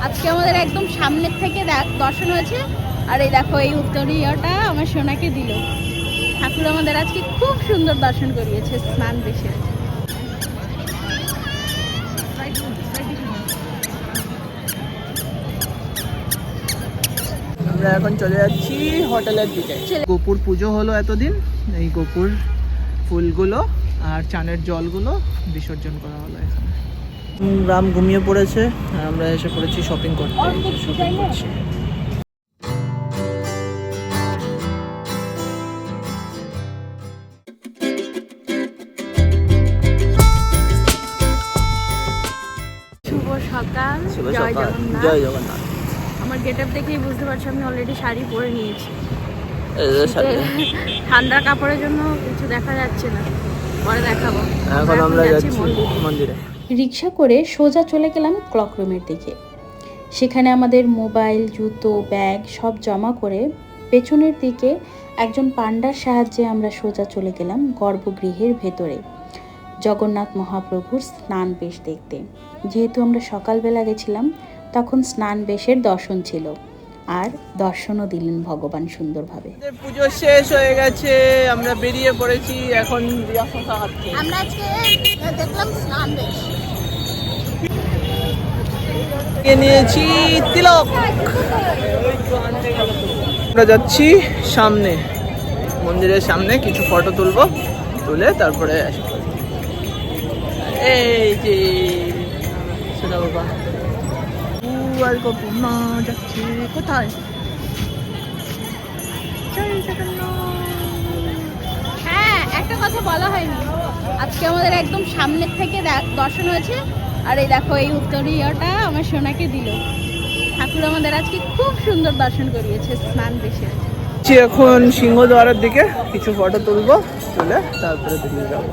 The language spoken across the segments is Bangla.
আজকে আমাদের একদম সামনের থেকে দর্শন হয়েছে। আর এই দেখো এই উত্তরীয়টা আমার সোনাকে দিল। ঠাকুর আমাদের আজকে খুব সুন্দর দর্শন করিয়েছে স্নান বেশে। আমরা এখন চলে যাচ্ছি হোটেলের দিকে। গোপুর পুজো হলো এতদিন, এই গোপুর ফুলগুলো আর চানের জলগুলো বিসর্জন করা হলো এখানে। রাম ঘুমিয়ে পড়েছে আর আমরা এসে পড়েছি শপিং করতে। শপিং করছি। শুভ সকাল, জয় জগন্নাথ। জয় জগন্নাথ। আমার গেটআপ দেখেই বুঝতে পারছি আমি অলরেডি শাড়ি পরে নিয়েছি। ঠান্ডার কাপড়ের জন্য কিছু দেখা যাচ্ছে না, পরে দেখাবো। এখন আমরা যাচ্ছি মন্দিরে। রিক্সা করে সোজা চলে গেলাম ক্লক রুমের দিকে। সেখানে আমাদের মোবাইল, জুতো, ব্যাগ সব জমা করে পেছনের দিকে একজন পান্ডার সাহায্যে আমরা সোজা চলে গেলাম গর্ভগৃহের ভেতরে জগন্নাথ মহাপ্রভুর স্নান বেশ দেখতে। যেহেতু আমরা সকালবেলা গেছিলাম তখন স্নান বেশের দর্শন ছিল, আর দর্শনও দিলেন ভগবান সুন্দরভাবে। পুজো শেষ হয়ে গেছে, আমরা বেরিয়ে পড়েছি। এখন আমরা আজকে দেখলাম স্নান বেশ। নিয়েছি তিলক। আমরা যাচ্ছি সামনে মন্দিরের সামনে, কিছু ফটো তুলবো, তুলে তারপরে এই যে সোনা বাবা আর গপু মা যাচ্ছে কোথায়? হ্যাঁ, একটা কথা বলা হয়নি, আজকে আমাদের একদম সামনের থেকে দর্শন হয়েছে। আর এই দেখো এই উত্তরীয়টা আমার সোনাকে দিল। ঠাকুর আমাদের আজকে খুব সুন্দর দর্শন করিয়েছে স্নান বেশে। এখন সিংহদ্বারের দিকে কিছু ফটো তুলবো, তুলে তারপরে বেরিয়ে যাবো।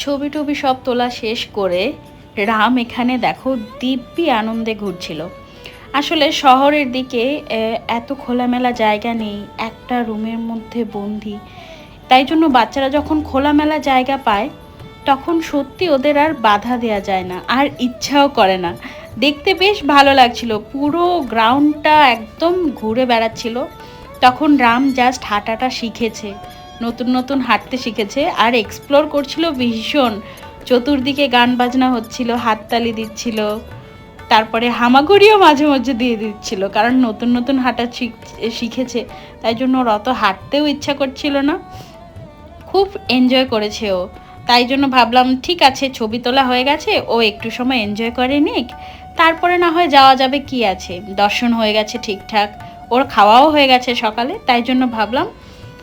ছবি টবি সব তোলা শেষ করে রাম এখানে দেখো দিব্যি আনন্দে ঘুরছিল। আসলে শহরের দিকে এত খোলামেলা জায়গা নেই, একটা রুমের মধ্যে বন্দি। তাই জন্য বাচ্চারা যখন খোলামেলা জায়গা পায় তখন সত্যি ওদের আর বাধা দেওয়া যায় না, আর ইচ্ছাও করে না। দেখতে বেশ ভালো লাগছিল, পুরো গ্রাউন্ডটা একদম ঘুরে বেড়াচ্ছিল। তখন রাম জাস্ট হাঁটাটা শিখেছে, নতুন নতুন হাঁটতে শিখেছে আর এক্সপ্লোর করছিল ভীষণ। চতুর্দিকে গান বাজনা হচ্ছিল, হাততালি দিচ্ছিল, তারপরে হামাগুড়িও মাঝে মাঝে দিয়ে দিচ্ছিল, কারণ নতুন নতুন হাঁটা শিখেছে। তাই জন্য ওর অত হাঁটতেও ইচ্ছা করছিল না, খুব এনজয় করেছে ও। তাই জন্য ভাবলাম ঠিক আছে, ছবি তোলা হয়ে গেছে, ও একটু সময় এনজয় করে নিক, তারপরে না হয় যাওয়া যাবে, কি আছে, দর্শন হয়ে গেছে ঠিকঠাক, ওর খাওয়াও হয়ে গেছে সকালে। তাই জন্য ভাবলাম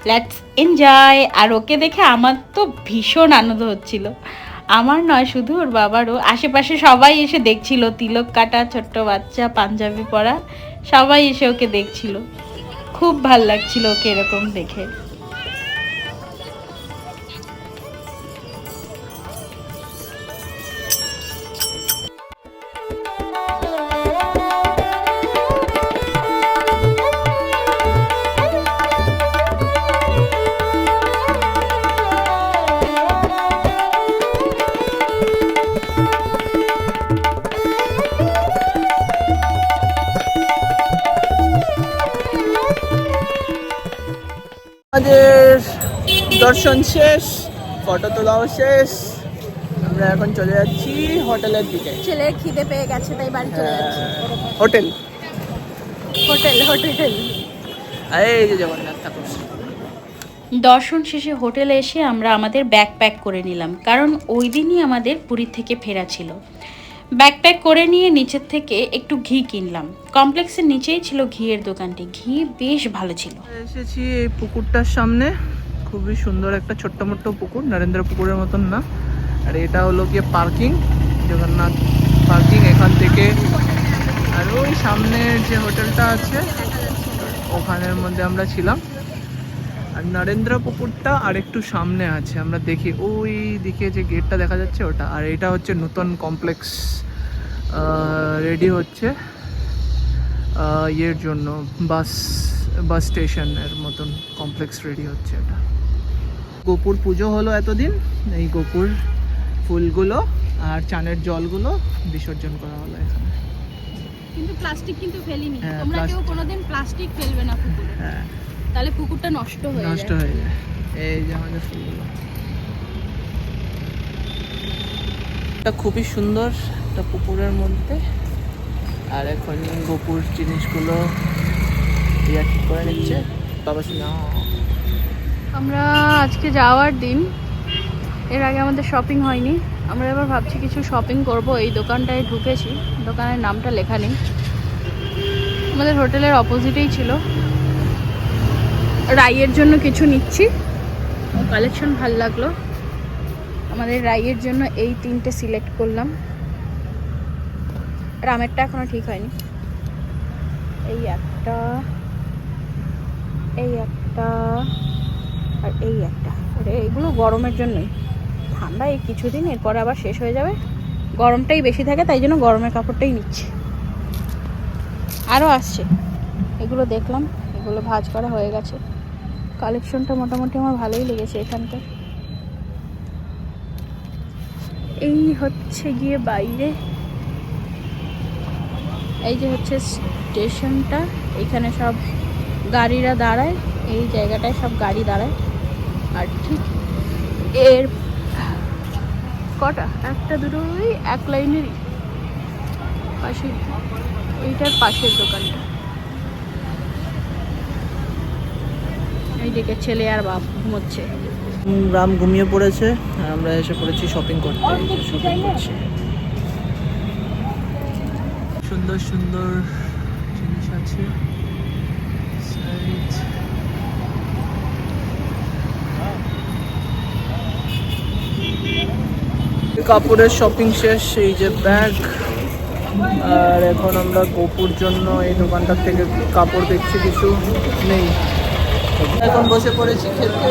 লেটস এনজয়। আর ওকে দেখে আমার তো ভীষণ আনন্দ হচ্ছিল, আমার নয় শুধু, ওর বাবারও। আশেপাশে সবাই এসে দেখছিল, তিলক কাটা ছোট্ট বাচ্চা, পাঞ্জাবি পরা, সবাই এসে ওকে দেখছিল। খুব ভাল লাগছিল ওকে এরকম দেখে। আমাদের দর্শন শেষ, ফটো তোলাও শেষ, আমরা এখন চলে যাচ্ছি হোটেলের দিকে। ছেলের খিদে পেয়ে গেছে তাই বাড়ি চলে যাচ্ছে। হোটেল হোটেল হোটেল এই যে জগন্নাথ ঠাকুর। দর্শন শেষে হোটেলে এসে আমরা আমাদের ব্যাগ প্যাক করে নিলাম, কারণ ওই দিনই আমাদের পুরী থেকে ফেরা ছিল। ব্যাগ প্যাক করে নিয়ে নিচের থেকে একটু ঘি কিনলাম। কমপ্লেক্সের নিচেই ছিল ঘিয়ের দোকানটি, ঘি বেশ ভালো ছিল। এসেছি এই পুকুরটার সামনে, খুবই সুন্দর একটা ছোট্ট মোট্ট পুকুর, নরেন্দ্র পুকুরের মতন না। আর এটা হলো গিয়ে পার্কিং, জগন্নাথ পার্কিং এখান থেকে। আর ওই সামনের যে হোটেলটা আছে ওখানের মধ্যে আমরা ছিলাম। আর নরেন্দ্র পুকুরটা আর একটু সামনে আছে, আমরা দেখি ওই দিকে যে গেটটা দেখা যাচ্ছে ওটা। আর এটা হচ্ছে নতুন কমপ্লেক্স রেডি হচ্ছে ইয়ের জন্য, বাস স্টেশনের মতন কমপ্লেক্স রেডি হচ্ছে এটা। গোপুর পুজো হলো এতদিন, এই গোপুর ফুলগুলো আর চানের জলগুলো বিসর্জন করা হলো এখানে। কিন্তু প্লাস্টিক কিন্তু ফেলিনি, হ্যাঁ, তোমরা কেউ কোনোদিন প্লাস্টিক ফেলবে না পুকুরে, হ্যাঁ, তাহলে পুকুরটা নষ্ট হয়ে যায়। এই যে আমাদের ফুলগুলো, এটা খুবই সুন্দর একটা পুকুরের মধ্যে। আর এখন গোপুর জিনিসগুলো ইয়া ঠিক করে নিচ্ছে বাবা। আমরা আজকে যাওয়ার দিন, এর আগে আমাদের শপিং হয়নি, আমরা এবার ভাবছি কিছু শপিং করব। এই দোকানটায় ঢুকেছি, দোকানের নামটা লেখা নেই, আমাদের হোটেলের অপোজিটেই ছিল। রাইয়ের জন্য কিছু নিচ্ছি, কালেকশন ভাল লাগলো আমাদের। রাইয়ের জন্য এই 3টে সিলেক্ট করলাম, রামেরটা এখনো ঠিক হয়নি। এই একটা, এই একটা, আর এই একটা। এইগুলো গরমের জন্যই, ঠান্ডা এই কিছুদিন, এরপরে আবার শেষ হয়ে যাবে। গরমটাই বেশি থাকে, তাই জন্য গরমের কাপড়টাই নিচ্ছি। আরও আসছে, এগুলো দেখলাম, এগুলো ভাঁজ করা হয়ে গেছে। কালেকশনটা মোটামুটি আমার ভালোই লেগেছে এখানটা। এই হচ্ছে গিয়ে বাইরে, এই যে হচ্ছে স্টেশনটা, এখানে সব গাড়িরা দাঁড়ায়, এই জায়গাটায় সব গাড়ি দাঁড়ায়। আর ঠিক এর কটা, একটা দুটো, ওই এক লাইনেরই পাশে, এইটার পাশের দোকানটা। এইদিকে ছেলে আর বাপ ঘুমোচ্ছে। রাম ঘুমিয়ে পড়েছে, আর আমরা এসে পড়েছি শপিং করতে। শপিং করছি, সুন্দর সুন্দর জিনিস আছে। কাপড়ের শপিং শেষ, এই যে ব্যাগ। আর এখন আমরা গোপুর জন্য এই দোকানটার থেকে কাপড় দেখছি, কিছু নেই। এখন বসে পড়েছি খেতে।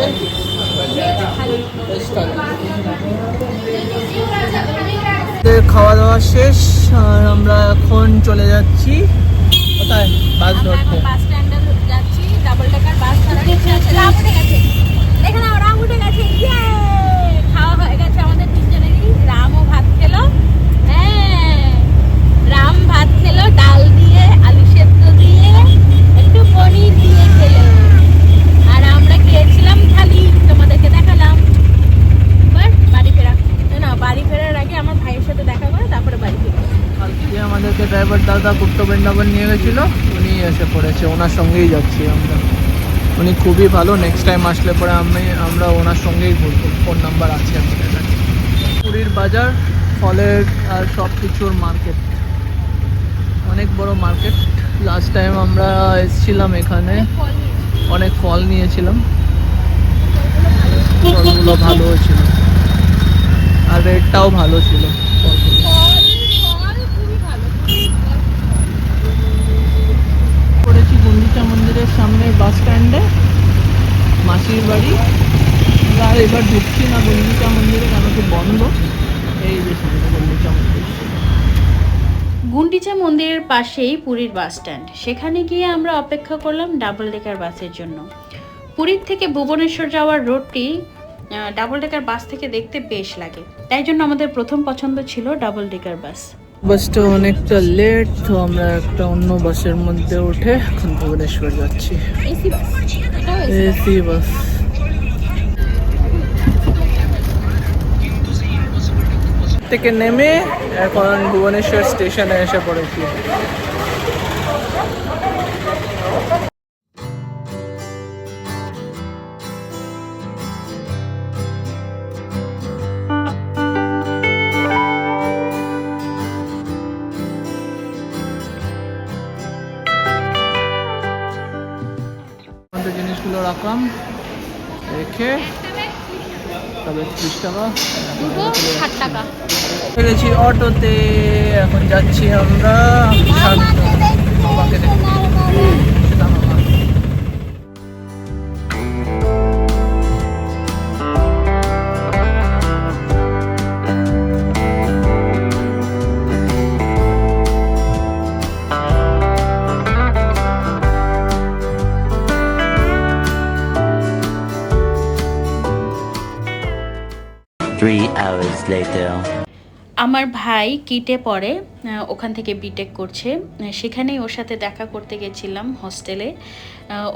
খাওয়া দাওয়া শেষ, আর আমরা এখন চলে যাচ্ছি কোথায়, বাস ধরতে। বাস স্ট্যান্ডে যাচ্ছি, ডাবল ডেকার বাস ধরার ইচ্ছা আছে। রাম উঠে গেছে, দেখে নাও, রাম উঠে গেছে। খাওয়া হয়ে গেছে আমাদের তিনজনেরই। রামও ভাত খেলো, হ্যাঁ রাম ভাত খেলো ডাল দিয়ে, আলু সেদ্ধ দিয়ে, একটু পনির দিয়ে খেলো। আর আমরা খেয়েছিলাম খালি, তোমাদেরকে দেখালাম। এবার বাড়ি ফেরা, না বাড়ি ফেরার আগে আমার ভাইয়ের সাথে দেখা করে তারপরে বাড়ি ফেরা। কালকে আমাদেরকে ড্রাইভার দাদা গুপ্ত বৃন্দাবন নিয়ে গেছিলো, উনি এসে পড়েছে, ওনার সঙ্গেই যাচ্ছি আমরা। উনি খুবই ভালো, নেক্সট টাইম আসলে পরে আমরা ওনার সঙ্গেই ঘুরবো, ফোন নাম্বার আছে আমাদের কাছে। পুরীর বাজার, ফলের আর সব কিছুর মার্কেট, অনেক বড় মার্কেট। লাস্ট টাইম আমরা এসেছিলাম এখানে, অনেক ফল নিয়েছিলাম, ফলগুলো ভালো ছিল আর রেটটাও ভালো ছিল ফলগুলো। পড়েছি গুন্ডিচা মন্দিরের সামনে বাস স্ট্যান্ডে, মাসির বাড়ি। আর এবার ঢুকছি না গুন্ডিচা মন্দিরে, কেন কি বন্ধ। এই যে সামনে গুন্ডিচা মন্দির। গুন্ডিচা মন্দিরের পাশেই পুরীর বাস স্ট্যান্ড, সেখানে গিয়ে আমরা অপেক্ষা করলাম ডাবল ডেকার বাসের জন্য। পুরীর থেকে ভুবনেশ্বর যাওয়ার রোডটি ডাবল ডেকার বাস থেকে দেখতে বেশ লাগে, তাই জন্য আমাদের প্রথম পছন্দ ছিল ডাবল ডেকার বাস। বাসটা অনেকটা লেট, তো আমরা একটা অন্য বাসের মধ্যে উঠে এখন ভুবনেশ্বর যাচ্ছি। এসি বাস, এটাও এসি বাস। থেকে নেমে এখন ভুবনেশ্বর স্টেশনে এসে পড়েছি। জিনিসগুলো রাখলাম, রেখে তবে 30 টাকা, দুটো 60 টাকা। গেছি অটোতে, এখন যাচ্ছি আমরা বাবাকে দেখতে। 3 hours later. আমার ভাই কিটে পড়ে, ওখান থেকে বিটেক করছে, সেখানেই ওর সাথে দেখা করতে গেছিলাম হস্টেলে।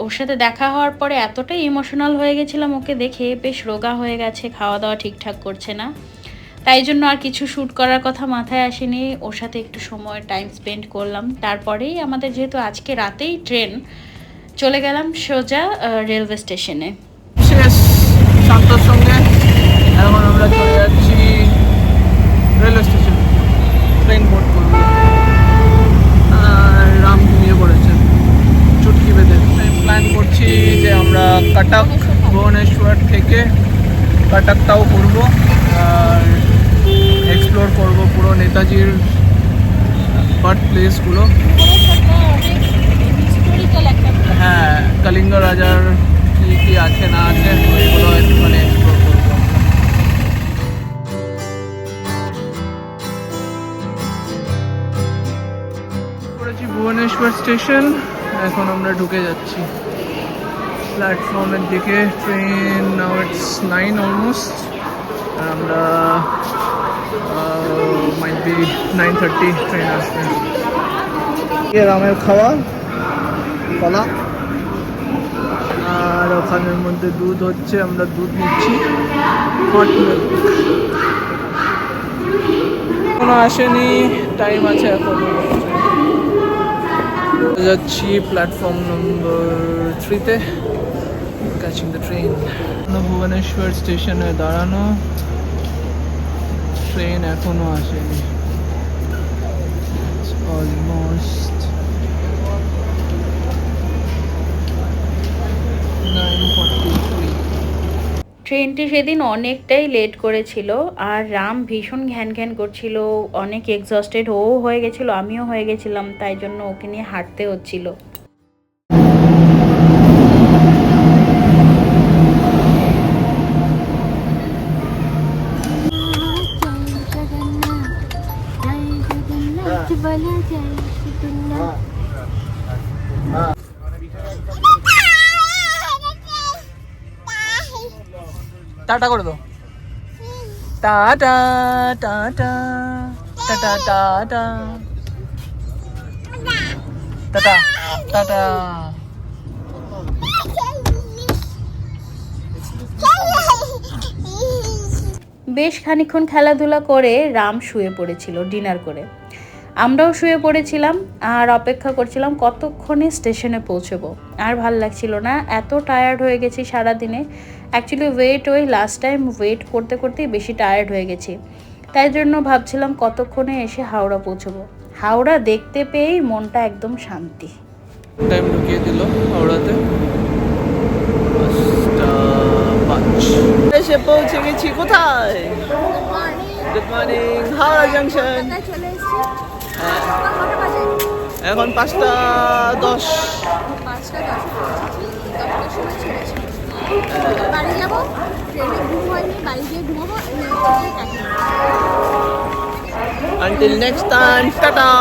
ওর সাথে দেখা হওয়ার পরে এতটাই ইমোশনাল হয়ে গেছিলাম ওকে দেখে, বেশ রোগা হয়ে গেছে, খাওয়া দাওয়া ঠিকঠাক করছে না, তাই জন্য আর কিছু শ্যুট করার কথা মাথায় আসেনি। ওর সাথে একটু সময় টাইম স্পেন্ড করলাম, তারপরেই আমাদের যেহেতু আজকে রাতেই ট্রেন, চলে গেলাম সোজা রেলওয়ে স্টেশনে। শেষ শান্তর সঙ্গে এখন আমরা চলে যাচ্ছি রেলওয়ে স্টেশন, ট্রেন বোর্ড করবো। আর রাম ঘুমিয়ে পড়েছেন চুটকি বেঁধে। প্ল্যান করছি যে আমরা কটক ভুবনেশ্বর থেকে কটকটাও করবো আর এক্সপ্লোর করব পুরো নেতাজির বার্থ প্লেসগুলো। হ্যাঁ, কলিঙ্গ রাজার কি কি আছে না আছে ওইগুলো একটুখানি এক্সপ্লোর করবো। করেছি ভুবনেশ্বর স্টেশন, এখন আমরা ঢুকে যাচ্ছি প্ল্যাটফর্মের দিকে। ট্রেন নাও ইটস 9 অলমোস্ট, আর আমরা মাইট বি 9:30 ট্রেন আসবে। রামের খাওয়া কলা, আর ওখানের মধ্যে দুধ হচ্ছে, আমরা দুধ নিচ্ছি, হট মিল্ক। এখনো আসেনি, টাইম আছে এখনো। যাচ্ছি প্ল্যাটফর্ম নম্বর 3-তে, ক্যাচিং দ্য ট্রেন। ভুবনেশ্বর স্টেশনে দাঁড়ানো, ট্রেন এখনো আসেনি। অলমোস্ট 9:43। ট্রেনটি সেদিন অনেকটাই লেট করেছিল, আর রাম ভীষণ ঘ্যান ঘ্যান করছিল, অনেক এক্সস্টেড ও হয়ে গেছিলো, আমিও হয়ে গেছিলাম, তাই জন্য ওকে নিয়ে হাঁটতে হচ্ছিল। টাটা করে দাও, tata tata tata tata tata tata. বেশ খানিকক্ষণ খেলাধুলা করে রাম শুয়ে পড়েছিল ডিনার করে, আমরাও শুয়ে পড়েছিলাম আর অপেক্ষা করছিলাম কতক্ষণে স্টেশনে পৌঁছবো। আর ভাল লাগছিল না, এত টায়ার্ড হয়ে গেছি সারাদিনে। অ্যাকচুয়ালি লাস্ট টাইম ওয়েট করতে করতেই বেশি টায়ার্ড হয়ে গেছি, তাই জন্য ভাবছিলাম কতক্ষণে এসে হাওড়া পৌঁছবো। হাওড়া দেখতে পেয়েই মনটা একদম শান্তি। টাইম ঢুকিয়ে দিল হাওড়াতে, 5:05। এসে পৌঁছে গেছি কোথায়? Good morning, Howrah junction. এখন 5:10। বাড়ি যাবো, ট্রেনে ঘুম হয়নি, বাড়ি গিয়ে ঘুমাবো। Until next time, ta-da!